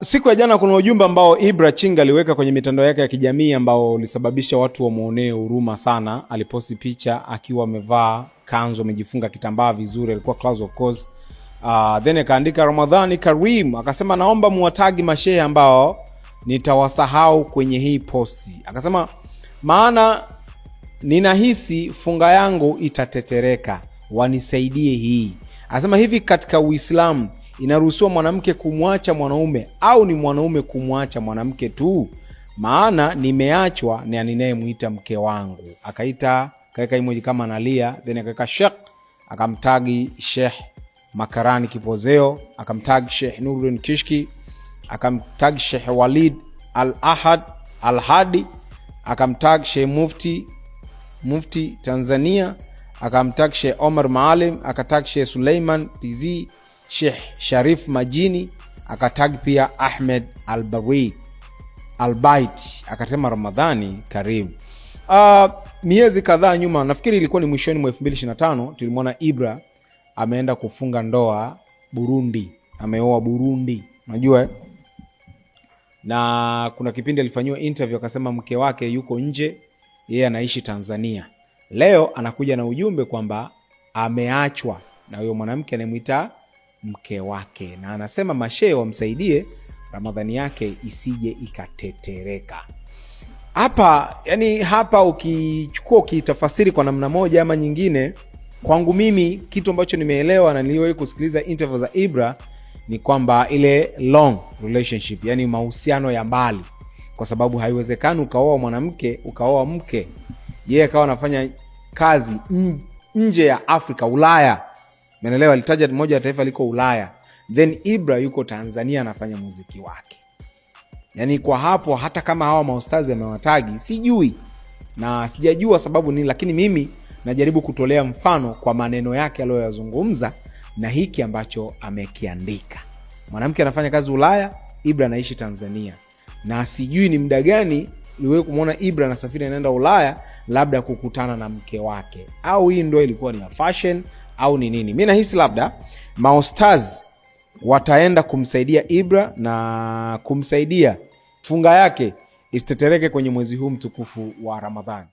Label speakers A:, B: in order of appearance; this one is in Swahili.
A: Siku ya jana kuna ujumbe ambao Ibra Chinga aliweka kwenye mitandao yake ya kijamii ambao ulisababisha watu wamuonee huruma sana. Aliposti picha akiwa amevaa kanzu, amejifunga kitambaa vizuri, alikuwa class of course. Then akaandika Ramadhani Karim, akasema naomba muwatagi mashehe ambao nitawasahau kwenye hii posti. Akasema maana ninahisi funga yangu itatetereka, wanisaidie hii. Akasema hivi katika Uislamu inaruhusiwa mwanamke kumwacha mwanaume au ni mwanaume kumwacha mwanamke tu? Maana nimeachwa na ninayemuita mke wangu. Kaeka emoji kama analia, then akaweka Sheikh, akamtagi Sheikh Makarani Kipozeo, akamtagi Sheikh Nuruddin Kishki, akamtagi Sheikh Walid Al-Hadi, akamtagi Sheikh Mufti Tanzania, akamtagi Sheikh Omar Maalim, akatagi Sheikh Suleiman TZ, Sheikh Sharif Majini, akatagi pia Ahmed Al-Bait, akasema Ramadhani Karim. Miezi kadhaa nyuma, nafikiri ilikuwa ni mwishoni mwa 2025, tulimwona Ibra ameenda kufunga ndoa Burundi, ameoa Burundi, unajua. Na kuna kipindi alifanywa interview akasema mke wake yuko nje, yeye anaishi Tanzania. Leo anakuja na ujumbe kwamba ameachwa na huyo mwanamke anayemuita mke wake, na anasema mashehe wamsaidie Ramadhani yake isije ikatetereka. Hapa ukichukua ukitafasiri kwa namna moja ama nyingine, kwangu mimi kitu ambacho nimeelewa na niliwahi kusikiliza interview za Ibra ni kwamba ile long relationship, yani mahusiano ya mbali, kwa sababu haiwezekani ukaoa mwanamke ukaoa mke yeye akawa anafanya kazi nje ya Afrika, Ulaya. Umeelewa? Alitaja moja ya taifa liko Ulaya, then Ibra yuko Tanzania anafanya muziki wake. Yani kwa hapo, hata kama hawa maustazi amewatagi, sijui na sijajua sababu nini, lakini mimi najaribu kutolea mfano kwa maneno yake aliyoyazungumza na hiki ambacho amekiandika. Mwanamke anafanya kazi Ulaya, Ibra anaishi Tanzania, na sijui ni muda gani niwewe kumuona Ibra anasafiri anaenda Ulaya, labda kukutana na mke wake, au hii ndio ilikuwa ni ya fashion au ni nini. Mimi nahisi labda maustaz wataenda kumsaidia Ibra na kumsaidia funga yake isitetereke kwenye mwezi huu mtukufu wa Ramadhani.